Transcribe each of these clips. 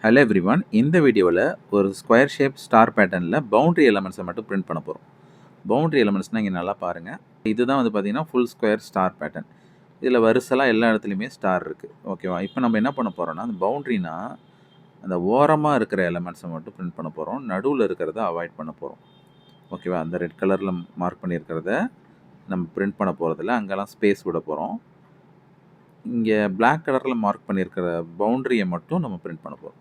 Hello everyone, இந்த வீடியோவில் ஒரு ஸ்கொயர் ஷேப் ஸ்டார் பேட்டர்னில் பவுண்ட்ரி எலமெண்ட்ஸை மட்டும் பிரிண்ட் பண்ண போகிறோம். பவுண்ட்ரி எலமெண்ட்ஸ்னால் இங்கே நல்லா பாருங்கள். இதுதான் வந்து பார்த்திங்கன்னா ஃபுல் ஸ்கொயர் ஸ்டார் பேட்டர்ன். இதில் வரிசலாக எல்லா இடத்துலையுமே ஸ்டார் இருக்குது. ஓகேவா? இப்போ நம்ம என்ன பண்ண போகிறோம்னா, அந்த பவுண்ட்ரினா அந்த ஓரமாக இருக்கிற எலமெண்ட்ஸை மட்டும் பிரிண்ட் பண்ண போகிறோம். நடுவில் இருக்கிறத அவாய்ட் பண்ண போகிறோம். ஓகேவா? அந்த ரெட் கலரில் மார்க் பண்ணியிருக்கிறத நம்ம பிரிண்ட் பண்ண போகிறதில்ல, அங்கெல்லாம் ஸ்பேஸ் விட போகிறோம். இங்கே பிளாக் கலரில் மார்க் பண்ணியிருக்கிற பவுண்ட்ரியை மட்டும் நம்ம பிரிண்ட் பண்ண போகிறோம்.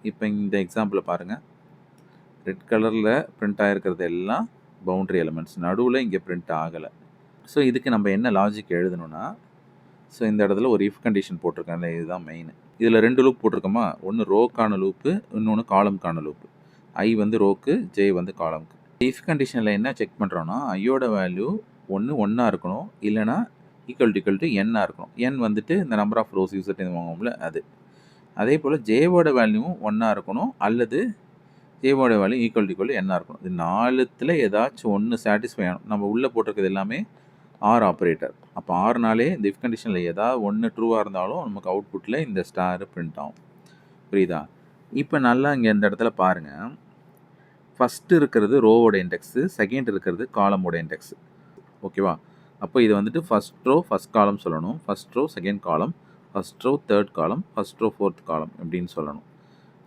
இப்போ இந்த எக்ஸாம்பிளை பாருங்கள். ரெட் கலரில் பிரிண்ட் ஆகிருக்கிறது எல்லாம் பவுண்ட்ரி எலிமெண்ட்ஸ், நடுவில் இங்கே பிரிண்ட் ஆகலை. ஸோ இதுக்கு நம்ம என்ன லாஜிக் எழுதணும்னா, ஸோ இந்த இடத்துல ஒரு இஃப் கண்டிஷன் போட்டிருக்காங்க, இதுதான் மெயின். இதில் 2 லூப் போட்டிருக்கோமா, ஒன்று ரோக்கான லூப்பு, இன்னொன்று காலம்கான லூப்பு. ஐ வந்து ரோக்கு, ஜே வந்து காலம்க்கு. இஃப் கண்டிஷனில் என்ன செக் பண்ணுறோன்னா, ஐயோட வேல்யூ ஒன்றா இருக்கணும், இல்லைனா ஈக்குவல் டு என்னாக இருக்கணும். என் வந்துட்டு இந்த நம்பர் ஆஃப் ரோஸ் யூசர் வாங்குவோம்ல அது. அதே போல் ஜேவோட வேல்யூவும் ஒன்றா இருக்கணும், அல்லது ஜேவோட வேல்யூ ஈக்குவல் என்னாக இருக்கணும். இது 4த்தில் ஏதாச்சும் ஒன்று சாட்டிஸ்ஃபை ஆகணும். நம்ம உள்ளே போட்டிருக்கிறது எல்லாமே ஆர் ஆப்ரேட்டர். அப்போ ஆறுனாலே இந்த இஃப் கண்டிஷனில் ஏதாவது ஒன்று ட்ரூவாக இருந்தாலும் நமக்கு அவுட்புட்டில் இந்த ஸ்டார் பிரிண்ட் ஆகும். புரியுதா? இப்போ நல்லா இங்கே இந்த இடத்துல பாருங்கள். ஃபஸ்ட்டு இருக்கிறது ரோவோட இண்டெக்ஸு, செகண்ட் இருக்கிறது காலமோட இண்டெக்ஸு. ஓகேவா? அப்போ இது வந்துட்டு ஃபஸ்ட் ரோ ஃபஸ்ட் காலம் சொல்லணும், first row second column, first row third column, first row fourth column அப்படின்னு சொல்லணும்.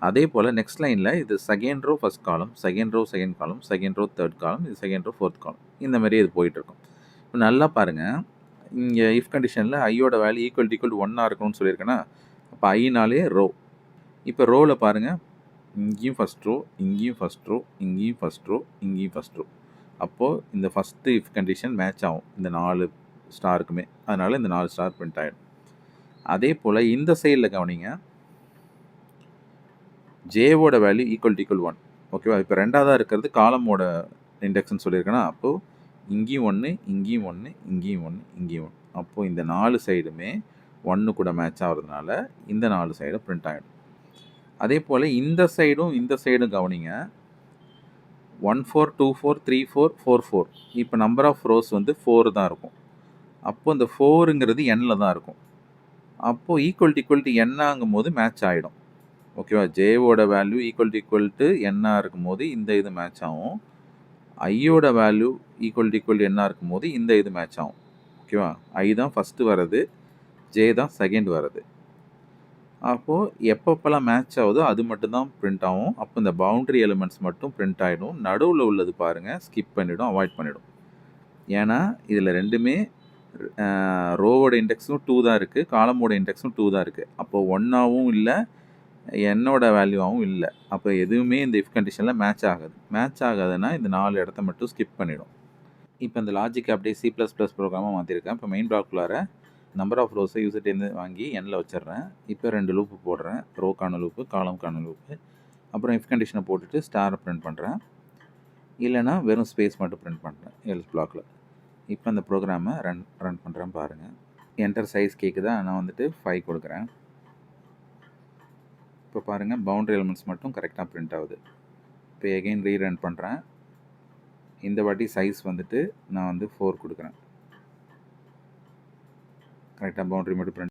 அதே போல் நெக்ஸ்ட் லைனில் இது second row first column, second row second column, second row third column, இது செகண்ட் ரோ ஃபோர்த் காலம், இந்த மாதிரி இது போயிட்டுருக்கும். இப்போ நல்லா பாருங்கள், இங்கே இஃப் கண்டிஷனில் ஐயோட வேல்யூ ஈக்குவல் ஒன்றா இருக்கணும்னு சொல்லியிருக்கேன்னா, அப்போ ஐனாலே ரோ. இப்போ ரோவில் பாருங்கள், இங்கேயும் ஃபஸ்ட் ரோ, இங்கேயும் ஃபஸ்ட் ரோ, இங்கேயும் ஃபஸ்ட் ரோ, இங்கேயும் ஃபஸ்ட் ரோ. அப்போது இந்த ஃபஸ்ட்டு இஃப் கண்டிஷன் மேட்ச் ஆகும் இந்த 4 ஸ்டாருக்குமே. அதனால் இந்த 4 ஸ்டார் பிரிண்ட் ஆகிடும். அதே போல் இந்த சைடில் கவனிங்க, ஜேவோட வேல்யூ ஈக்குவல் 1. ஓகேவா? இப்போ ரெண்டாவதாக இருக்கிறது காலமோட இண்டெக்ஸ்ன்னு சொல்லியிருக்கேன்னா, அப்போது இங்கேயும் 1, இங்கேயும் 1, இங்கேயும் 1, இங்கேயும் 1. அப்போது இந்த 4 சைடுமே 1 கூட மேட்ச் ஆகிறதுனால இந்த 4 சைடும் பிரிண்ட் ஆகிடும். அதே போல் இந்த சைடும் கவனிங்க, 1 4 2 4 3 4 4 4. இப்போ நம்பர் ஆஃப் ரோஸ் வந்து 4 தான் இருக்கும். அப்போது இந்த 4ங்கிறது எண்ணில் தான் இருக்கும். அப்போது ஈக்குவல் டு என்னாகும் போது மேட்ச் ஆகிடும். ஓகேவா? ஜேவோட வேல்யூ ஈக்குவல் டு என்னாக இருக்கும்போது இந்த இது மேட்ச் ஆகும். ஐயோட வேல்யூ ஈக்குவல் என்னாக இருக்கும்போது இந்த இது மேட்ச் ஆகும். ஓகேவா? ஐ தான் ஃபஸ்ட்டு வர்றது, ஜே தான் செகண்ட் வர்றது. அப்போது எப்பப்பெல்லாம் மேட்ச் ஆகுதோ அது மட்டும்தான் பிரிண்ட் ஆகும். அப்போ இந்த பவுண்ட்ரி எலிமெண்ட்ஸ் மட்டும் பிரிண்ட் ஆகிடும். நடுவில் உள்ளது பாருங்கள், ஸ்கிப் பண்ணிவிடும், அவாய்ட் பண்ணிவிடும். ஏன்னா இதில் ரெண்டுமே ரோவோட இண்டெக்ஸும் 2 தான் இருக்குது, காலமோட இண்டெக்ஸும் 2 தான் இருக்குது. அப்போது ஒன்றாவும் இல்லை, என்னோட வேல்யூவாகவும் இல்லை. அப்போ எதுவுமே இந்த இஃப் கண்டிஷனில் மேட்ச் ஆகாது. மேட்ச் ஆகாதுன்னா இந்த 4 இடத்த மட்டும் ஸ்கிப் பண்ணிடும். இப்போ இந்த லாஜிக் அப்படியே C++ ப்ரோக்ராமாக மாற்றிருக்கேன். இப்போ மெயின் பிளாக்குள்ளார நம்பர் ஆஃப் ரோஸை யூசர்டேருந்து வாங்கி எண்ணில் வச்சிடுறேன். இப்போ 2 லூப்பு போடுறேன், ரோக்கான லூப்பு, காலம்கான லூப்பு. அப்புறம் இஃப் கண்டிஷனை போட்டுட்டு ஸ்டாரை பிரிண்ட் பண்ணுறேன், இல்லைனா வெறும் ஸ்பேஸ் மட்டும் பிரிண்ட் பண்ணுறேன் எல்ஸ் பிளாக்கில். இப்போ அந்த ப்ரோக்ராமை ரன் பண்ணுறேன் பாருங்கள். என்டர் சைஸ் கேட்குதா, நான் வந்துட்டு 5 கொடுக்குறேன். இப்போ பாருங்கள், பவுண்ட்ரி எலிமெண்ட்ஸ் மட்டும் கரெக்டாக பிரிண்ட் ஆகுது. இப்போ எகெயின் ரீரன் பண்ணுறேன். இந்த வாட்டி சைஸ் வந்துட்டு நான் வந்து 4 கொடுக்குறேன். கரெக்டாக பவுண்ட்ரி மட்டும் பிரிண்ட்